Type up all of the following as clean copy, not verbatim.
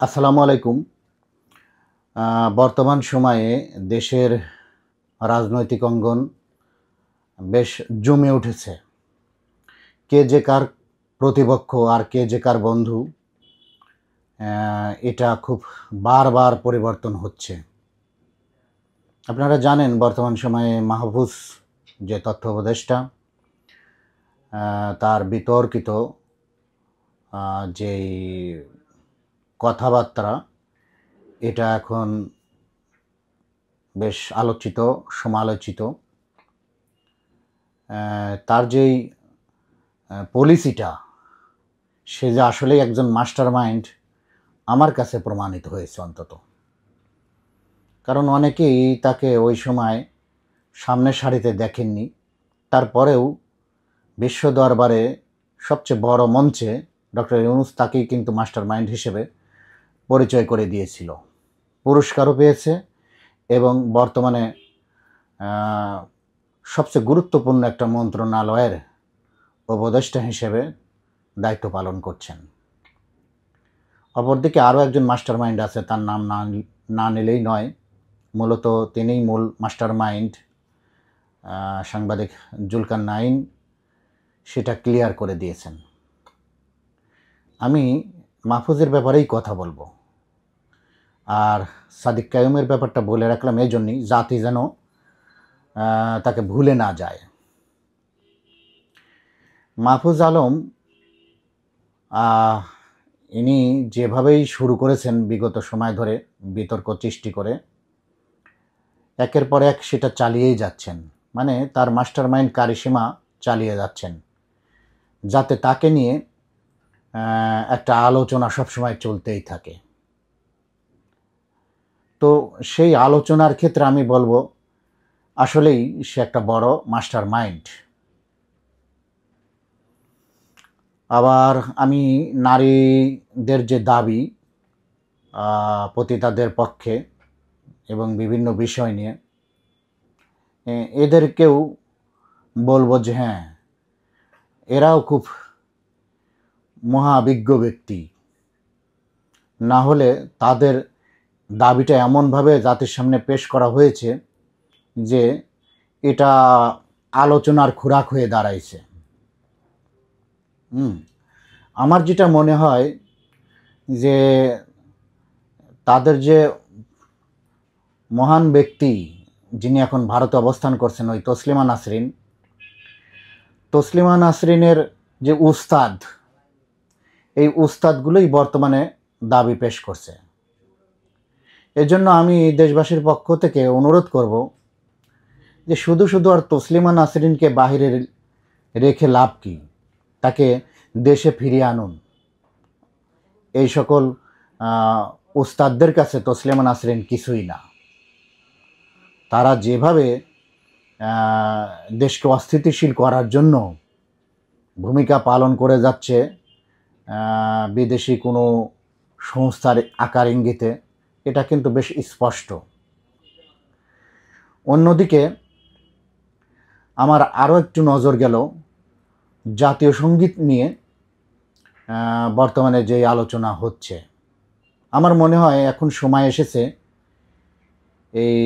আসসালামু আলাইকুম। বর্তমান সময়ে দেশের রাজনৈতিক অঙ্গন বেশ জমে উঠেছে। কে যে কার প্রতিপক্ষ আর কে যে কার বন্ধু, এটা খুব বারবার পরিবর্তন হচ্ছে। আপনারা জানেন বর্তমান সময়ে মাহফুজ যে তথ্য উপদেষ্টা, তার বিতর্কিত যেই কথাবার্তা, এটা এখন বেশ আলোচিত, সমালোচিত। তার যেই পলিসিটা, সে যে আসলেই একজন মাস্টার মাইন্ড আমার কাছে প্রমাণিত হয়েছে অন্তত। কারণ অনেকেই তাকে ওই সময় সামনের সারিতে দেখেননি, তারপরেও বিশ্ব দরবারে সবচেয়ে বড় মঞ্চে ডক্টর ইউনূস তাকেই কিন্তু মাস্টার মাইন্ড হিসেবে পরিচয় করে দিয়েছিল, পুরস্কারও পেয়েছে এবং বর্তমানে সবচেয়ে গুরুত্বপূর্ণ একটা মন্ত্রণালয়ের উপদেষ্টা হিসেবে দায়িত্ব পালন করছেন। অপরদিকে আরও একজন মাস্টার মাইন্ড আছে, তার নাম না নিলেই নয়। মূলত তিনিই মূল মাস্টার মাইন্ড। সাংবাদিক জুলকারনাইন সেটা ক্লিয়ার করে দিয়েছেন। আমি মাহফুজের ব্যাপারেই কথা বলবো, আর সাদিক কায়ুমের ব্যাপারটা বলে রাখলাম এই জন্যই, জাতি যেন তাকে ভুলে না যায়। মাহফুজ আলম ইনি যেভাবেই শুরু করেছেন বিগত সময় ধরে বিতর্ক সৃষ্টি করে, একের পর এক সেটা চালিয়েই যাচ্ছেন। মানে তার মাস্টার মাইন্ড কারিশমা চালিয়ে যাচ্ছেন, যাতে তাকে নিয়ে একটা আলোচনা সবসময় চলতেই থাকে। তো সেই আলোচনার ক্ষেত্রে আমি বলবো আসলেই সে একটা বড় মাস্টার মাইন্ড। আবার আমি নারীদের যে দাবি পতিতাদের পক্ষে এবং বিভিন্ন বিষয় নিয়ে, এদেরকেও বলবো যে হ্যাঁ, এরাও খুব মহাবিজ্ঞ ব্যক্তি, না হলে তাদের দাবিটা এমনভাবে জাতির সামনে পেশ করা হয়েছে যে এটা আলোচনার খোরাক হয়ে দাঁড়াইছে। আমার যেটা মনে হয় যে তাদের যে মহান ব্যক্তি যিনি এখন ভারতে অবস্থান করছেন, ওই তসলিমা নাসরিনের যে উস্তাদ, এই উস্তাদগুলোই বর্তমানে দাবি পেশ করছে। এজন্য আমি দেশবাসীর পক্ষ থেকে অনুরোধ করব যে শুধু শুধু আর তসলিমা নাসরিনকে বাহিরে রেখে লাভ কি, তাকে দেশে ফিরিয়ে আনুন। এই সকল উস্তাদদের কাছে তসলিমা নাসরিন কিছুই না। তারা যেভাবে দেশকে অস্থিতিশীল করার জন্য ভূমিকা পালন করে যাচ্ছে বিদেশি কোনো সংস্থার আকার ইঙ্গিতে, এটা কিন্তু বেশ স্পষ্ট। অন্যদিকে আমার আরও একটু নজর গেল জাতীয় সঙ্গীত নিয়ে বর্তমানে যে আলোচনা হচ্ছে। আমার মনে হয় এখন সময় এসেছে এই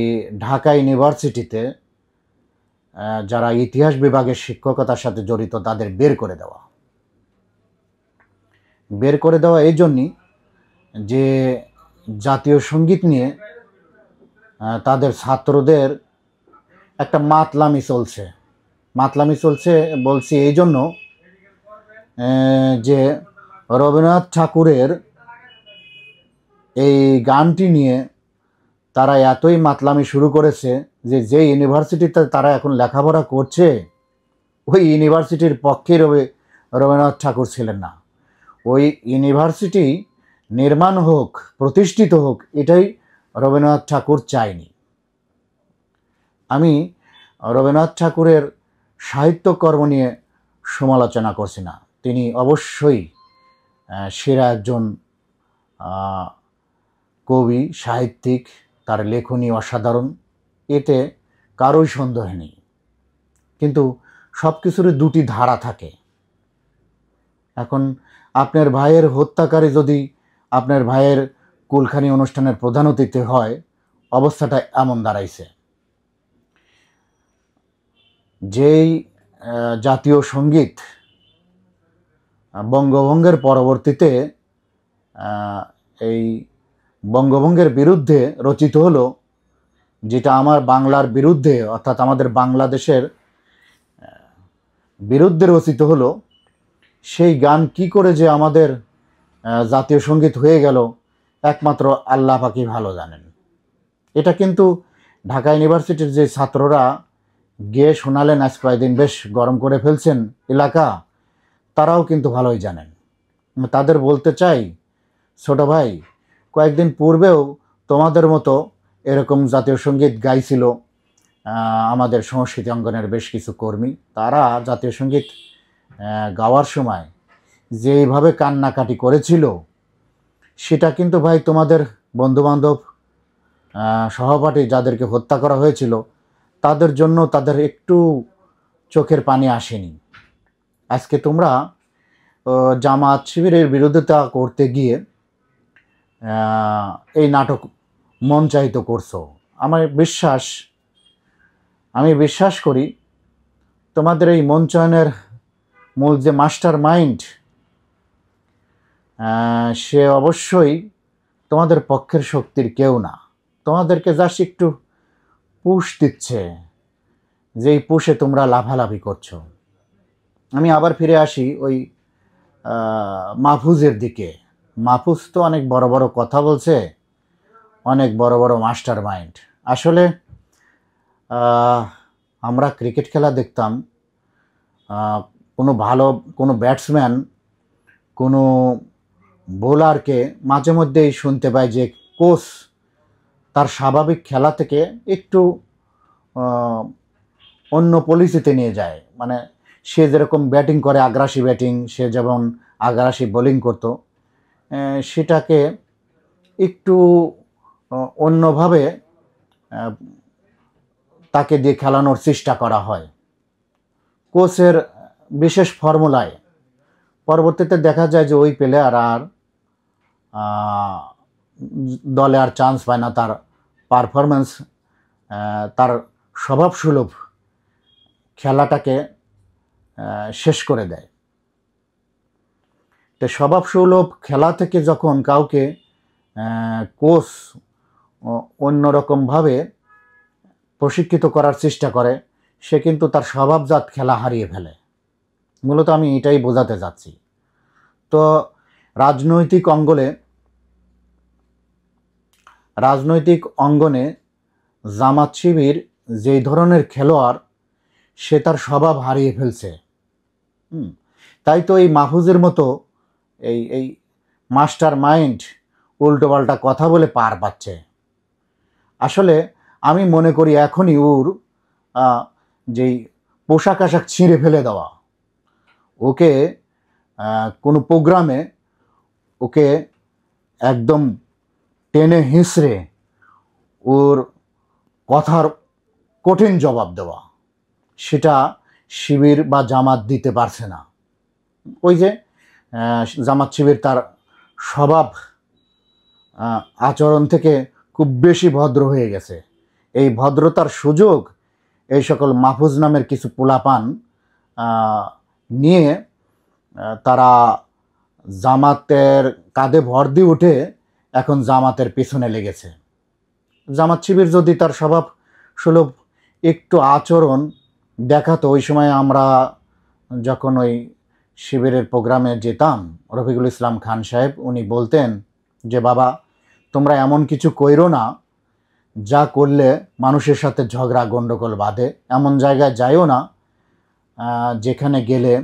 ঢাকা ইউনিভার্সিটিতে যারা ইতিহাস বিভাগের শিক্ষকতার সাথে জড়িত তাদের বের করে দেওয়া এই জন্যই যে জাতীয় সঙ্গীত নিয়ে তাদের ছাত্রদের একটা মাতলামি চলছে বলছি এই জন্য যে রবীন্দ্রনাথ ঠাকুরের এই গানটি নিয়ে তারা এতই মাতলামি শুরু করেছে যে ইউনিভার্সিটিতে তারা এখন লেখাপড়া করছে, ওই ইউনিভার্সিটির পক্ষে রবীন্দ্রনাথ ঠাকুর ছিলেন না। ওই ইউনিভার্সিটি নির্মাণ হোক, প্রতিষ্ঠিত হোক, এটাই রবীন্দ্রনাথ ঠাকুর চায়নি। আমি রবীন্দ্রনাথ ঠাকুরের সাহিত্যকর্ম নিয়ে সমালোচনা করছি না, তিনি অবশ্যই সেরা একজন কবি, সাহিত্যিক, তার লেখনী অসাধারণ, এতে কারোই সন্দেহ নেই। কিন্তু সব কিছুরই দুটি ধারা থাকে। এখন আপনার ভাইয়ের হত্যাকারী যদি আপনার ভাইয়ের কুলখানি অনুষ্ঠানের প্রধান অতিথি হয়, অবস্থাটা এমন দাঁড়াইছে। যেই জাতীয় সঙ্গীত বঙ্গভঙ্গের পরবর্তীতে এই বঙ্গভঙ্গের বিরুদ্ধে রচিত হলো, যেটা আমার বাংলার বিরুদ্ধে অর্থাৎ আমাদের বাংলাদেশের বিরুদ্ধে রচিত হলো, সেই গান কি করে যে আমাদের জাতীয় সঙ্গীত হয়ে গেল একমাত্র আল্লাহ পাকই ভালো জানেন। এটা কিন্তু ঢাকা ইউনিভার্সিটির যে ছাত্ররা গিয়ে শোনালেন, আজ কয়েকদিন বেশ গরম করে ফেলছেন এলাকা, তারাও কিন্তু ভালোই জানেন। তাদের বলতে চাই, ছোট ভাই, কয়েকদিন পূর্বেও তোমাদের মতো এরকম জাতীয় সঙ্গীত গাইছিল আমাদের সংস্কৃতি অঙ্গনের বেশ কিছু কর্মী। তারা জাতীয় সঙ্গীত গাওয়ার সময় যেইভাবে কান্নাকাটি করেছিল, সেটা কিন্তু ভাই তোমাদের বন্ধুবান্ধব সহপাঠী যাদেরকে হত্যা করা হয়েছিল তাদের জন্য তাদের একটু চোখের পানি আসেনি। আজকে তোমরা জামাত শিবিরের বিরোধিতা করতে গিয়ে এই নাটক মঞ্চায়িত করছো। আমি বিশ্বাস করি তোমাদের এই মঞ্চায়নের মূল যে মাস্টার মাইন্ড, সে অবশ্যই তোমাদের পক্ষের শক্তির কেউ না। তোমাদেরকে জাস্ট একটু পুশ দিচ্ছে, যেই পুশে তোমরা লাফালাফি করছো। আমি আবার ফিরে আসি ওই মাহফুজের দিকে। মাহফুজ তো অনেক বড় বড় কথা বলছে, অনেক বড় বড় মাস্টার মাইন্ড। আসলে আমরা ক্রিকেট খেলা দেখতাম, কোনো ব্যাটসম্যান কোনো বোলারকে মাঝে মধ্যেই শুনতে পাই যে কোচ তার স্বাভাবিক খেলা থেকে একটু অন্য পলিসিতে নিয়ে যায়। মানে সে যেরকম ব্যাটিং করে, আগ্রাসী ব্যাটিং, সে যেমন আগ্রাসী বোলিং করতো, সেটাকে একটু অন্যভাবে তাকে দিয়ে খেলানোর চেষ্টা করা হয় কোচের বিশেষ ফর্মুলায়। পরবর্তীতে দেখা যায় যে ওই প্লেয়ার আর দলে আর চান্স পায় না, তার পারফরমেন্স, তার স্বভাবসুলভ খেলাটাকে শেষ করে দেয়। তো স্বভাবসুলভ খেলা থেকে যখন কাউকে কোচ অন্যরকমভাবে প্রশিক্ষিত করার চেষ্টা করে, সে কিন্তু তার স্বভাবজাত খেলা হারিয়ে ফেলে। মূলত আমি এটাই বোঝাতে যাচ্ছি। তো রাজনৈতিক অঙ্গনে জামাত শিবির যেই ধরনের খেলোয়াড়, সে তার স্বভাব হারিয়ে ফেলছে। তাই তো এই মাহফুজের মতো এই মাস্টার মাইন্ড উল্টোপাল্টা কথা বলে পার পাচ্ছে। আসলে আমি মনে করি এখনই ওর যেই পোশাক আশাক ছিঁড়ে ফেলে দেওয়া, ওকে কোনো প্রোগ্রামে ওকে একদম টেনে হিঁচড়ে ওর কথার কঠিন জবাব দেওয়া, সেটা শিবির বা জামাত দিতে পারছে না। ওই যে জামাত শিবির তার স্বভাব আচরণ থেকে খুব বেশি ভদ্র হয়ে গেছে। এই ভদ্রতার সুযোগ এই সকল মাহফুজ নামের কিছু পোলাপান নিয়ে তারা জামাতের কাঁধে ভর দিয়ে উঠে এখন জামাতের পিছনে লেগেছে। জামাত শিবির যদি তার স্বভাব সুলভ একটু আচরণ দেখাতো, ওই সময় আমরা যখন ওই শিবিরের প্রোগ্রামে যেতাম, রফিকুল ইসলাম খান সাহেব উনি বলতেন যে বাবা, তোমরা এমন কিছু কইরো না যা করলে মানুষের সাথে ঝগড়া গণ্ডগোল বাঁধে। এমন জায়গায় যাইও না যেখানে গেলে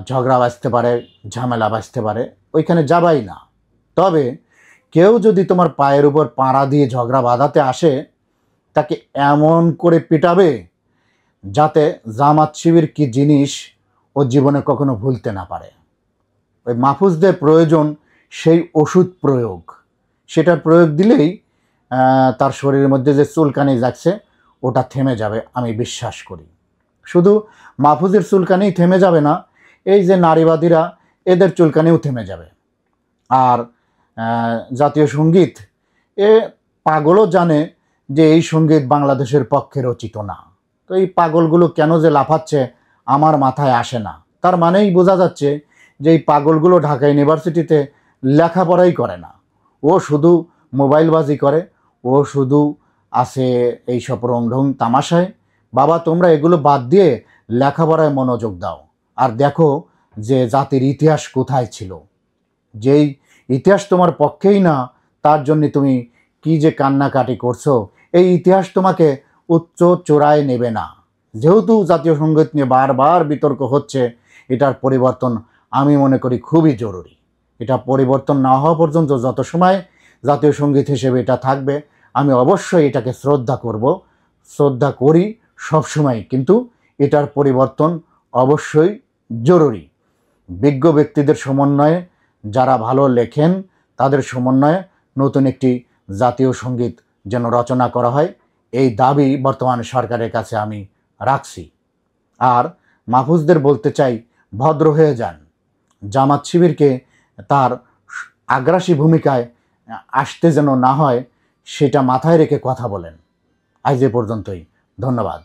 ঝগড়া বাঁচতে পারে, ঝামেলা বাঁচতে পারে, ওইখানে যাবাই না। তবে কেউ যদি তোমার পায়ের উপর পাড়া দিয়ে ঝগড়া বাঁধাতে আসে, তাকে এমন করে পিটাবে যাতে জামাত শিবির কি জিনিস ও জীবনে কখনো ভুলতে না পারে। ওই মাহফুজদের প্রয়োজন সেই ওষুধ প্রয়োগ, সেটার প্রয়োগ দিলেই তার শরীরের মধ্যে যে চুলকানি যাচ্ছে ওটা থেমে যাবে, আমি বিশ্বাস করি। শুধু মাহফুজের চুলকানিই থেমে যাবে না, এই যে নারীবাদীরা, এদের চুলকানিও থেমে যাবে। আর জাতীয় সঙ্গীত, এ পাগলও জানে যে এই সঙ্গীত বাংলাদেশের পক্ষে রচিত না। তো এই পাগলগুলো কেন যে লাফাচ্ছে আমার মাথায় আসে না। তার মানেই বোঝা যাচ্ছে যে এই পাগলগুলো ঢাকা ইউনিভার্সিটিতে লেখাপড়াই করে না, ও শুধু মোবাইলবাজি করে, ও শুধু আছে এইসব রং ঢং তামাশায়। বাবা, তোমরা এগুলো বাদ দিয়ে লেখাপড়ায় মনোযোগ দাও, আর দেখো যে জাতির ইতিহাস কোথায় ছিল। যেই ইতিহাস তোমার পক্ষেই না, তার জন্য তুমি কি যে কান্নাকাটি করছো। এই ইতিহাস তোমাকে উচ্চ চূড়ায় নেবে না। যেহেতু জাতীয় সঙ্গীত নিয়ে বারবার বিতর্ক হচ্ছে, এটার পরিবর্তন আমি মনে করি খুবই জরুরি। এটা পরিবর্তন না হওয়া পর্যন্ত যত সময় জাতীয় সঙ্গীত হিসেবে এটা থাকবে, আমি অবশ্যই এটাকে শ্রদ্ধা করব, শ্রদ্ধা করি সবসময়, কিন্তু এটার পরিবর্তন অবশ্যই জরুরি। বিজ্ঞ ব্যক্তিদের সমন্বয়ে, যারা ভালো লেখেন তাদের সমন্বয়ে নতুন একটি জাতীয় সঙ্গীত যেন রচনা করা হয়, এই দাবি বর্তমান সরকারের কাছে আমি রাখছি। আর মাহফুজদের বলতে চাই, ভদ্র হয়ে যান। জামাত শিবিরকে তার আগ্রাসী ভূমিকায় আসতে যেন না হয়, সেটা মাথায় রেখে কথা বলেন। আজ এ পর্যন্তই, ধন্যবাদ।